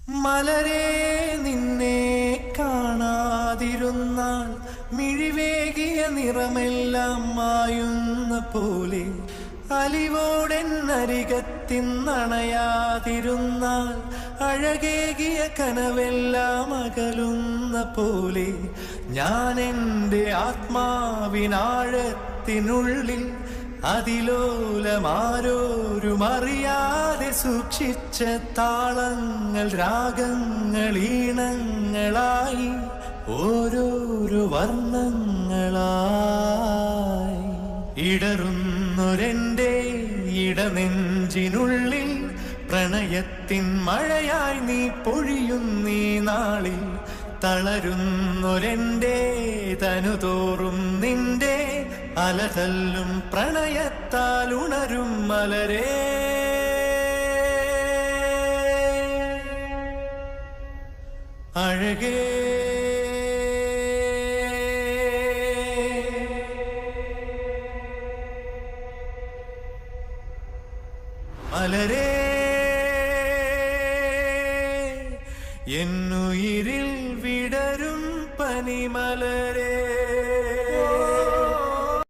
മലരേ നിന്നെ കാണാതിരുന്നാൽ മിഴിവേകിയ നിറമെല്ലാം മായുന്ന പോലെ, അലിവോടെന്നരികത്തിന്നണയാതിരുന്നാൽ അഴകേകിയ കനവെല്ലാം അകലുന്ന പോലെ, ഞാൻ എൻ്റെ ആത്മാവിനാഴത്തിനുള്ളിൽ അതിലോലമാരോരുമറിയാതെ സൂക്ഷിച്ച താളങ്ങൾ രാഗങ്ങൾ ഈണങ്ങളായി ഓരോരോ വർണ്ണങ്ങളായി ഇടറുന്നൊരെൻ്റെ ഇടനെഞ്ചിനുള്ളിൽ പ്രണയത്തിൻ മഴയായി നീ പൊഴിയുന്നീ നാളിൽ. തളരുന്നൊരെൻ്റെ തനുതോറും നിന്റെ അലതല്ലും പ്രണയത്താൽ ഉണരും മലരേ. അഴകേ മലരേ, എന്നുയിരിൽ വിടരും പനിമലരേ.